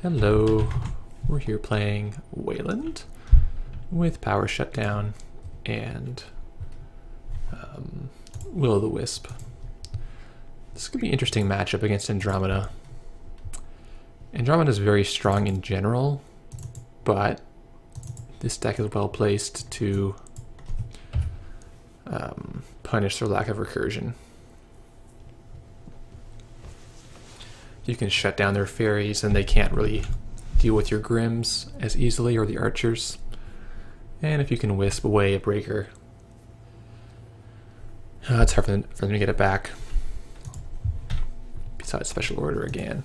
Hello, we're here playing Weyland with Power Shutdown and the-Wisp. This could be an interesting matchup against Andromeda. Andromeda is very strong in general, but this deck is well placed to punish their lack of recursion. You can shut down their fairies and they can't really deal with your Grims as easily, or the archers. And if you can wisp away a breaker, it's hard for them to get it back. Besides special order again.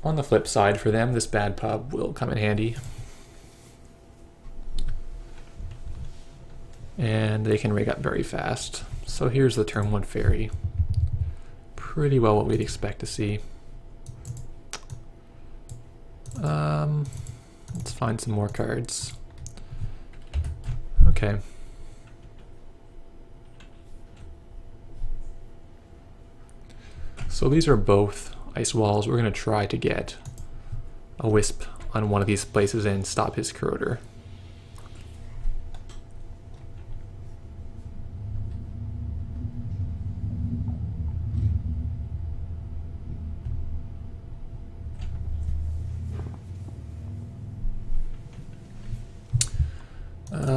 On the flip side for them, this bad pub will come in handy. And they can rig up very fast. So here's the turn 1 fairy. Pretty well what we'd expect to see. Let's find some more cards. Okay. So these are both ice walls. We're going to try to get a Wisp on one of these places and stop his corroder.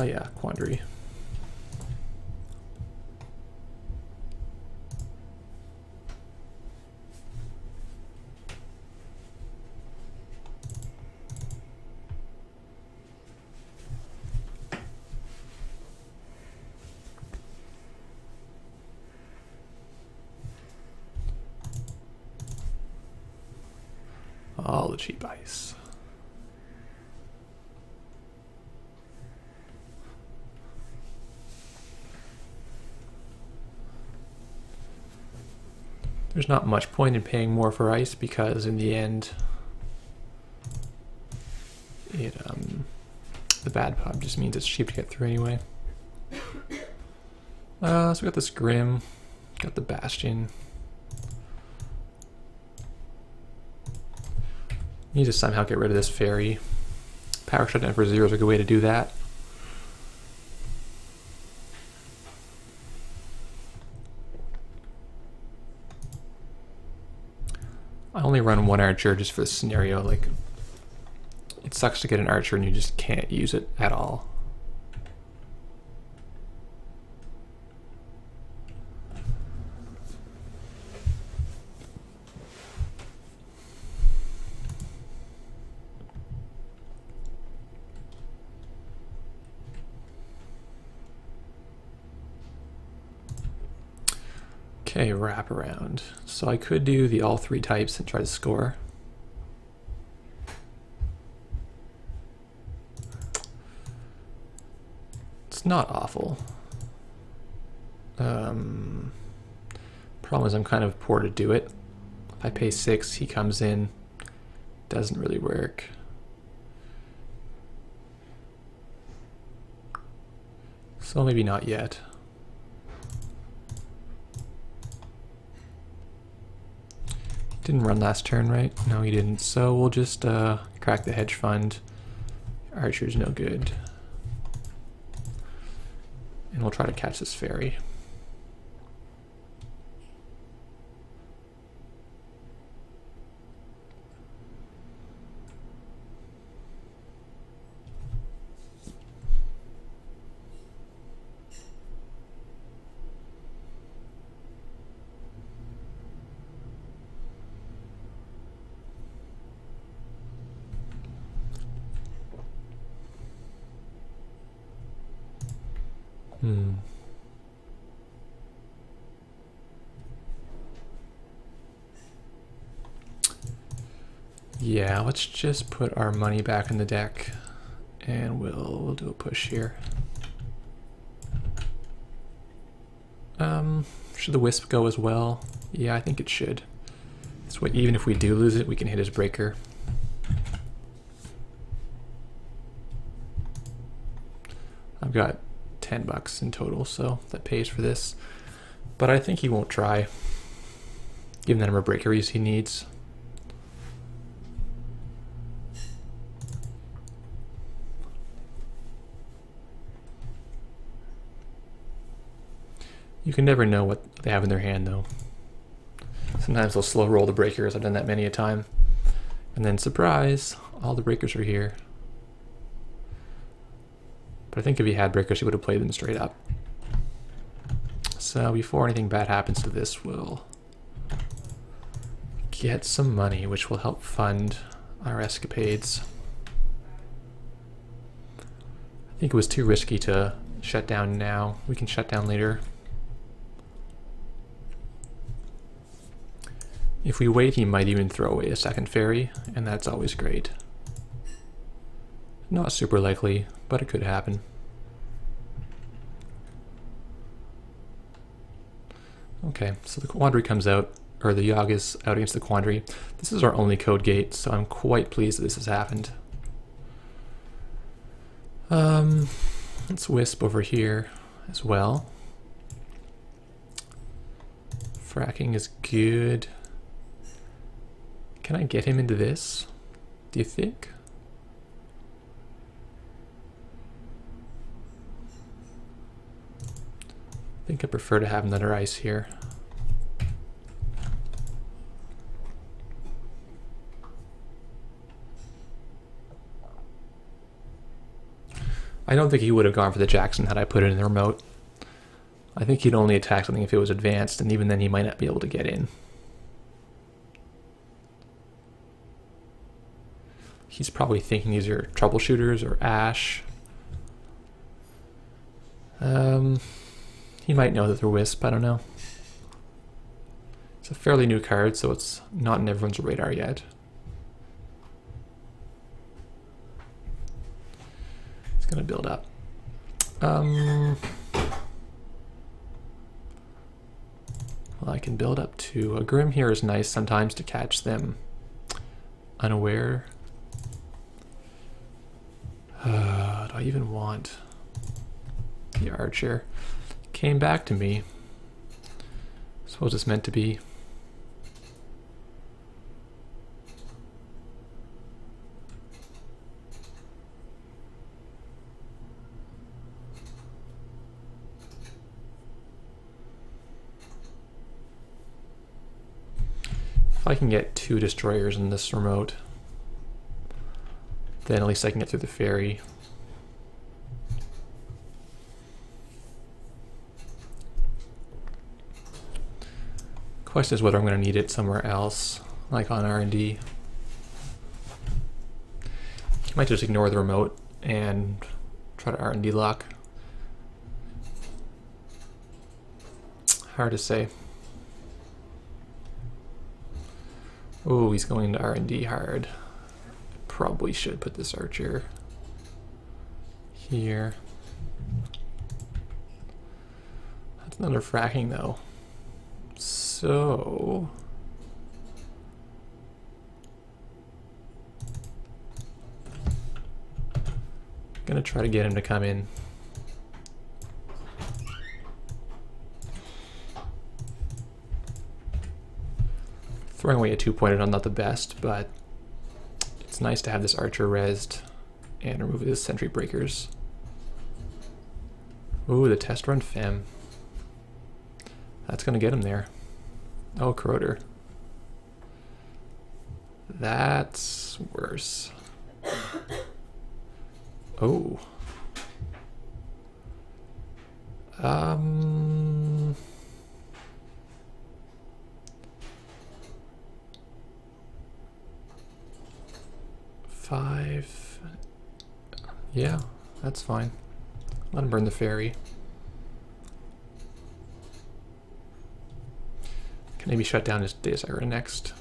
Yeah, Quandary. All the cheap ice. There's not much point in paying more for ice because in the end, the bad pub just means it's cheap to get through anyway. So we got this Grim, got the Bastion. Need to somehow get rid of this fairy. Power Shutdown for 0 is a good way to do that. I only run one archer just for this scenario. Like, it sucks to get an archer and you just can't use it at all. Okay, wrap around. So I could do the all 3 types and try to score. It's not awful. Problem is I'm kind of poor to do it. If I pay 6, he comes in. Doesn't really work. So maybe not yet. Didn't run last turn, right? No, he didn't. So we'll just crack the hedge fund. Archer's no good. And we'll try to catch this fairy. Yeah, let's just put our money back in the deck and we'll do a push here. Should the Wisp go as well? Yeah, I think it should. This way, even if we do lose it, we can hit his breaker. I've got $10 in total, so that pays for this. But I think he won't try. Give him the number of breakers he needs. You can never know what they have in their hand, though. Sometimes they'll slow roll the breakers. I've done that many a time. And then, surprise, all the breakers are here. But I think if he had breakers, he would have played them straight up. So before anything bad happens to this, we'll get some money, which will help fund our escapades. I think it was too risky to shut down now. We can shut down later. If we wait, he might even throw away a second ferry, and that's always great. Not super likely, but it could happen. Okay, so the Quandary comes out, or the Yogg is out against the Quandary. This is our only code gate, so I'm quite pleased that this has happened. Let's Wisp over here as well. Fracking is good. Can I get him into this, do you think? I think I prefer to have another ice here. I don't think he would have gone for the Jackson had I put it in the remote. I think he'd only attack something if it was advanced, and even then he might not be able to get in. He's probably thinking these are troubleshooters or Ash. He might know that they're Wisp, I don't know. It's a fairly new card, so it's not in everyone's radar yet. It's gonna build up. Well, I can build up to a Grim here is nice sometimes to catch them unaware. Do I even want the Archer? Came back to me. Suppose it's meant to be. If I can get 2 destroyers in this remote, then at least I can get through the ferry. Question is whether I'm going to need it somewhere else, like on R&D. You might just ignore the remote and try to R&D lock. Hard to say. Oh, he's going to R&D hard. Probably should put this Archer here. That's another fracking though. So gonna try to get him to come in. Throwing away a 2-pointer, not the best, but it's nice to have this Archer rezzed and remove his sentry breakers. Ooh, the test run Fem. That's gonna get him there. Oh, Corroder. That's worse. Oh. 5. Yeah, that's fine. Let him burn the ferry. Can maybe shut down his Desire next.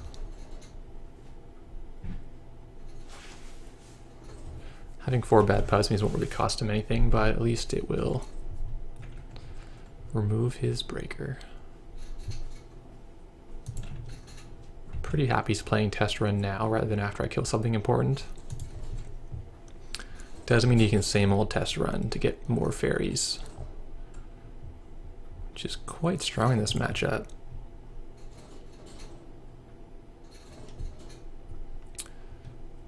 Having 4 bad pubs means it won't really cost him anything, but at least it will remove his breaker. Pretty happy he's playing test run now rather than after I kill something important. Doesn't mean you can same old test run to get more ferries, which is quite strong in this matchup.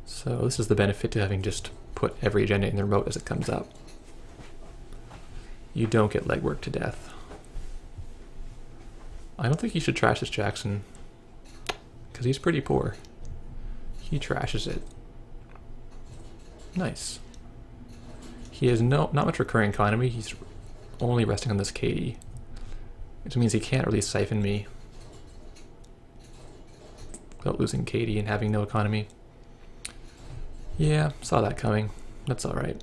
So this is the benefit to having just put every agenda in the remote as it comes up. You don't get legwork to death. I don't think he should trash this Jackson, because he's pretty poor. He trashes it. Nice. He has not much recurring economy. He's only resting on this Katie, which means he can't really siphon me without losing Katie and having no economy. Yeah, saw that coming. That's alright.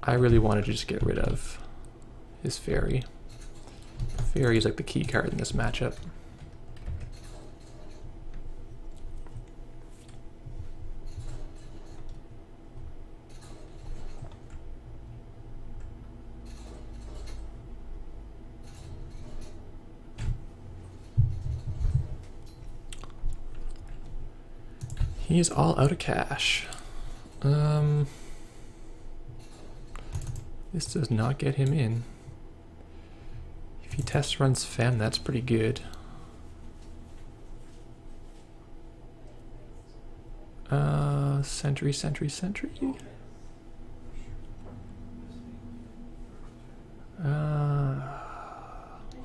I really wanted to just get rid of his fairy. Fairy is like the key card in this matchup. He's all out of cash. This does not get him in. If he test runs Fem, that's pretty good. Sentry. What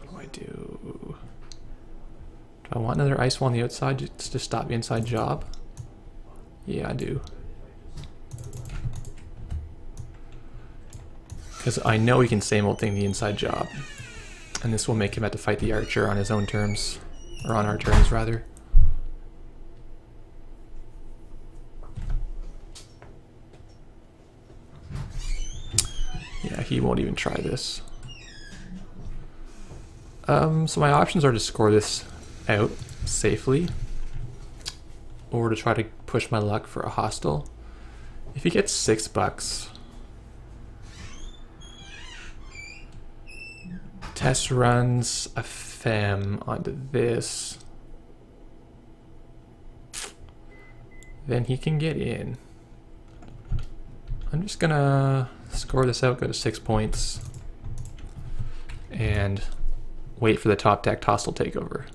do I do? Do I want another ice wall on the outside just to stop the inside job? Yeah, I do. Because I know he can same old thing the inside job. And this will make him have to fight the archer on his own terms. Or on our terms, rather. Yeah, he won't even try this. So my options are to score this out safely, or to try to push my luck for a hostile. If he gets $6, test runs a Fem onto this, then he can get in. I'm just gonna score this out, go to 6 points, and wait for the top deck hostile takeover.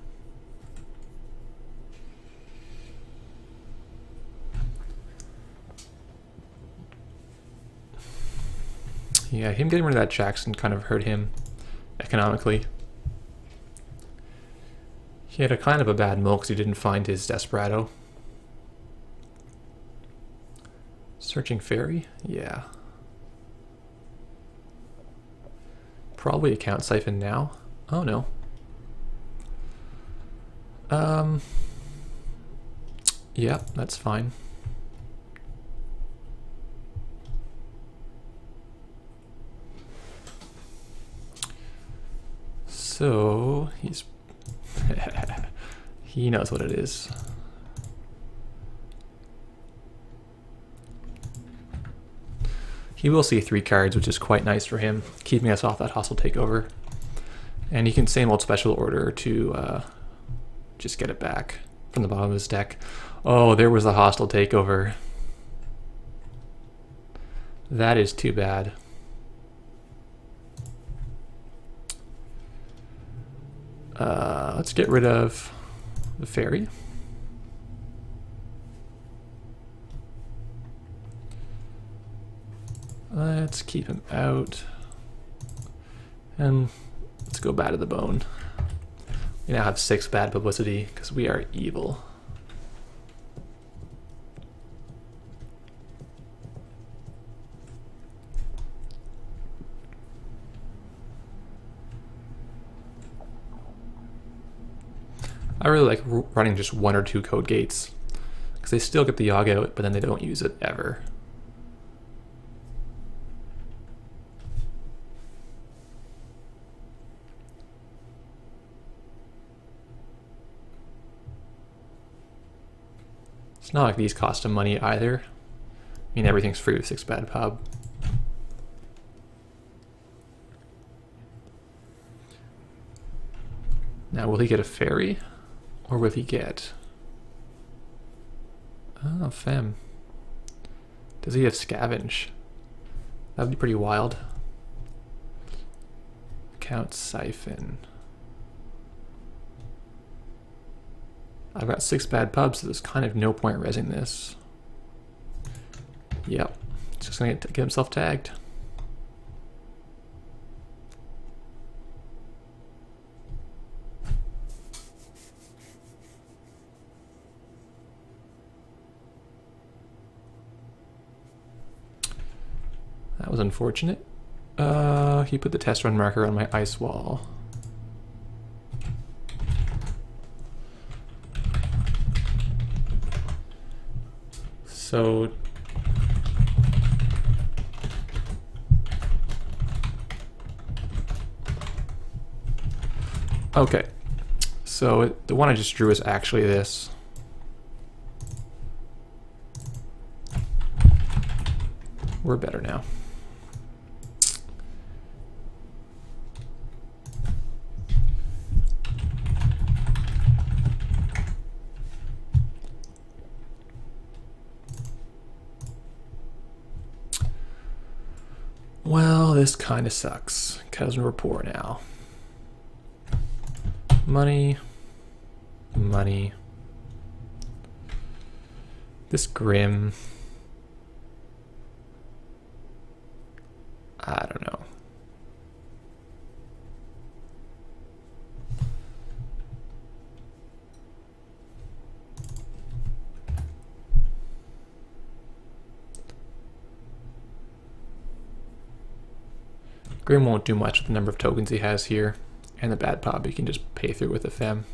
Yeah, him getting rid of that Jackson kind of hurt him economically. He had a kind of a bad mull because he didn't find his Desperado. Searching Fairy? Yeah. Probably account siphon now. Oh no. Yeah, that's fine. So he's he knows what it is. He will see 3 cards, which is quite nice for him, keeping us off that hostile takeover. And he can same old special order to just get it back from the bottom of his deck. Oh, there was the hostile takeover. That is too bad. Let's get rid of the fairy. Let's keep him out. And let's go bad to the bone. We now have 6 bad publicity because we are evil. I really like running just 1 or 2 code gates because they still get the Yogg out, but then they don't use it ever. It's not like these cost him money either. I mean, everything's free with 6 bad pub. Now, will he get a fairy? Or will he get... Oh, Fem. Does he have scavenge? That would be pretty wild. Count siphon. I've got 6 bad pubs, so there's kind of no point resing this. Yep. Just gonna get himself tagged. That was unfortunate. He put the test run marker on my ice wall. So okay, so the one I just drew is actually this. We're better now. Well, this kind of sucks because we're poor now. Money, money. This Grim. I don't know. Grim won't do much with the number of tokens he has here, and the bad pop he can just pay through with a fem.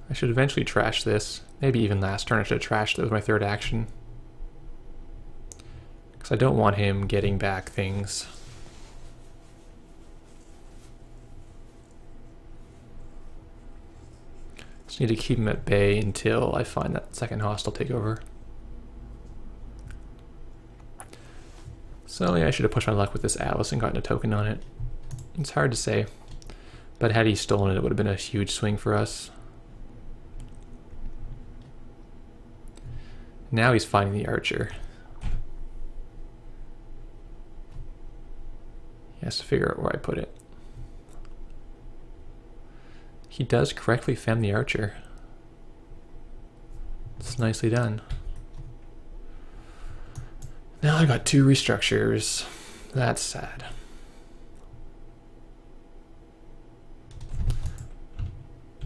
I should eventually trash this. Maybe even last turn I should have trashed it with my third action. Because I don't want him getting back things. Just need to keep him at bay until I find that second hostile takeover. So yeah, I should have pushed my luck with this Alice and gotten a token on it. It's hard to say, but had he stolen it, it would have been a huge swing for us. Now he's finding the archer. He has to figure out where I put it. He does correctly fem the archer. It's nicely done. Now I got 2 restructures. That's sad.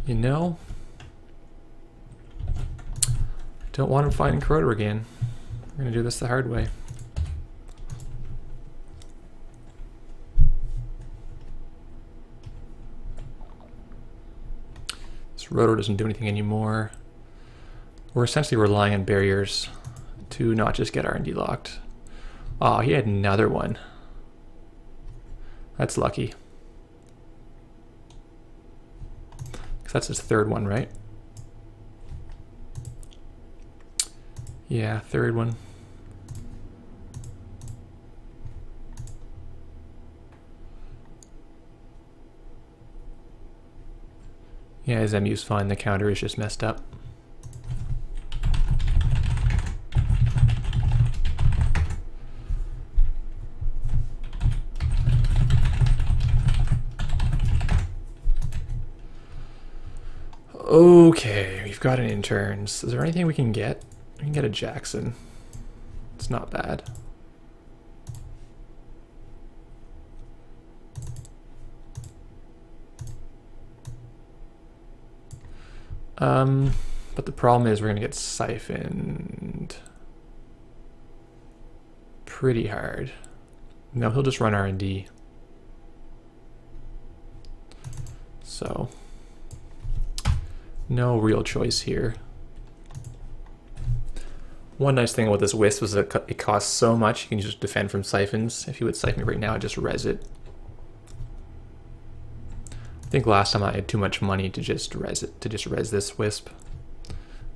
You know, I don't want him fighting Corroder again. We're gonna do this the hard way. This rotor doesn't do anything anymore. We're essentially relying on barriers to not just get R&D locked. Oh, he had another one. That's lucky. 'Cause that's his third one, right? Yeah, third one. Yeah, his MU's fine. The counter is just messed up. Okay, we've got an interns. Is there anything we can get? We can get a Jackson. It's not bad. But the problem is we're gonna get siphoned pretty hard. No, he'll just run R&D. So no real choice here. One nice thing about this Wisp was that it costs so much you can just defend from siphons. If you would siphon me right now, I'd just res it. I think last time I had too much money to just res it, to just res this Wisp.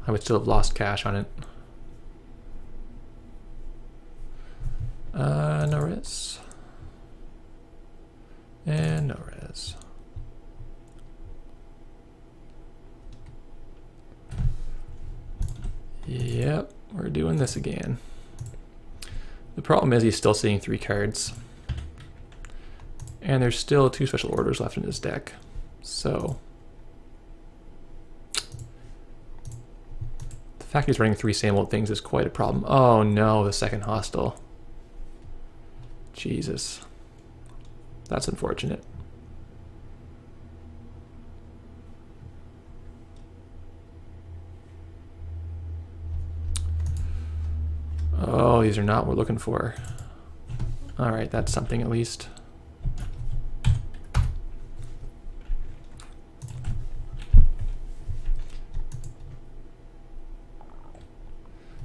I would still have lost cash on it. No res. And no res. Yep, we're doing this again. The problem is he's still seeing 3 cards. And there's still 2 special orders left in his deck. So the fact he's running 3 same old things is quite a problem. Oh no, the second hostile. Jesus. That's unfortunate. these are not what we're looking for. Alright, that's something at least.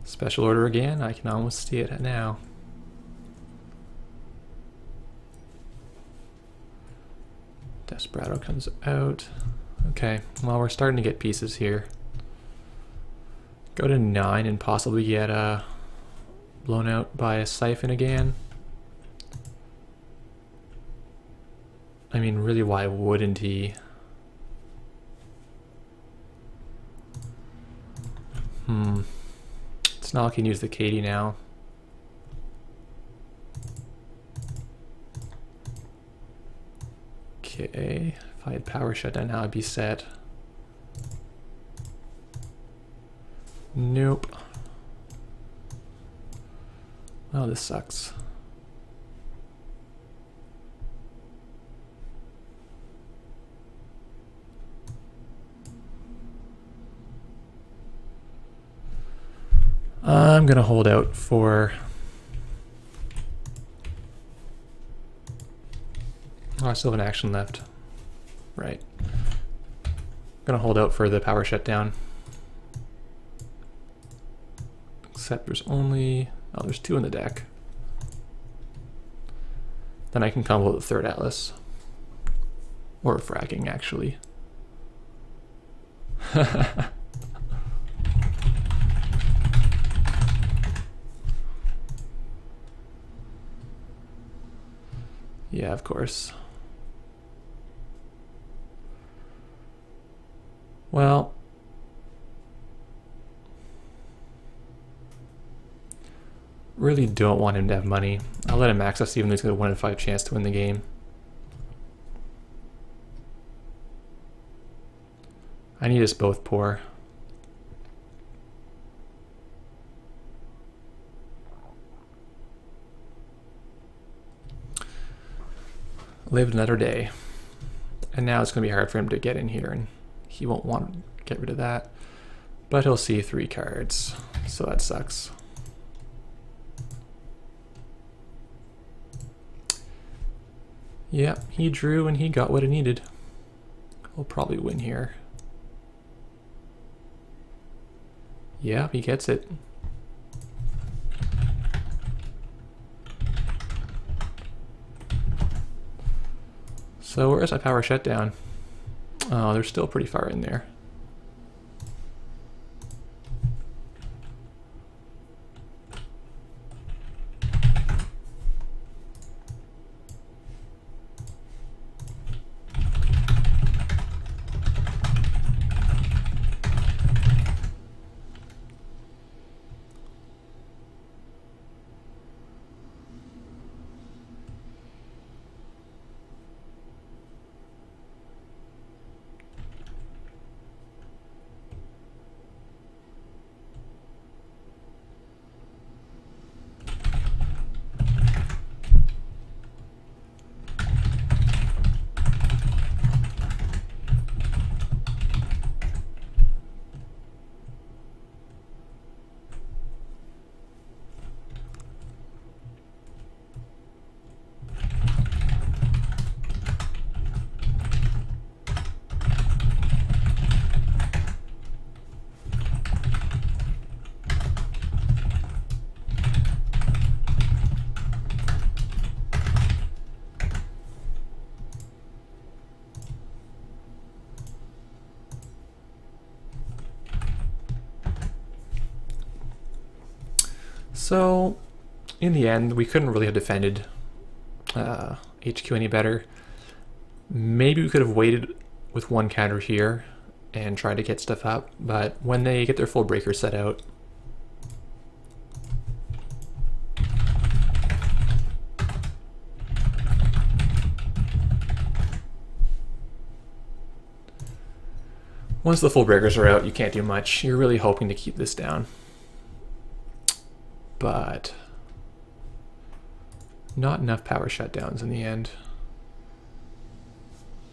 Special order again, I can almost see it now. Desperado comes out. Okay, well we're starting to get pieces here. Go to 9 and possibly get blown out by a siphon again. I mean, really, why wouldn't he? It's not like he can use the Katie now. Okay, if I had power shutdown now I'd be set. Nope. Oh, this sucks. I'm gonna hold out for... Oh, I still have an action left. Right. Gonna hold out for the power shutdown. Except there's only... Oh, there's 2 in the deck. Then I can combo the 3rd Atlas. Or fracking, actually. Yeah, of course. Well, really don't want him to have money. I'll let him access even though he's got a 1 in 5 chance to win the game. I need us both poor. Lived another day. And now it's going to be hard for him to get in here, and he won't want to get rid of that. But he'll see 3 cards, so that sucks. Yeah, he drew and he got what he needed. He'll probably win here. Yeah, he gets it. So where's my power shutdown? Oh, they're still pretty far in there. So, in the end, we couldn't really have defended HQ any better. Maybe we could have waited with 1 counter here and tried to get stuff up, but when they get their full breaker set out, once the full breakers are out, you can't do much. You're really hoping to keep this down. But not enough power shutdowns in the end.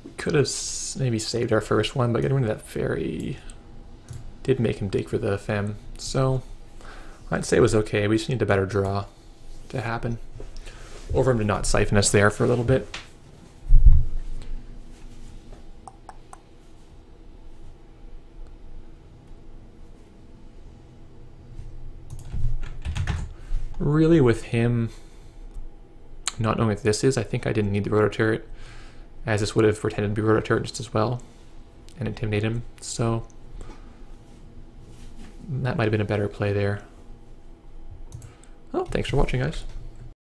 We could have maybe saved our first one, but getting rid of that fairy did make him dig for the fem. So I'd say it was okay. We just need a better draw to happen. Or for him to not siphon us there for a little bit. Really, with him not knowing what this is, I think I didn't need the roto turret, as this would have pretended to be roto turret just as well and intimidate him. So that might have been a better play there. Well, thanks for watching, guys.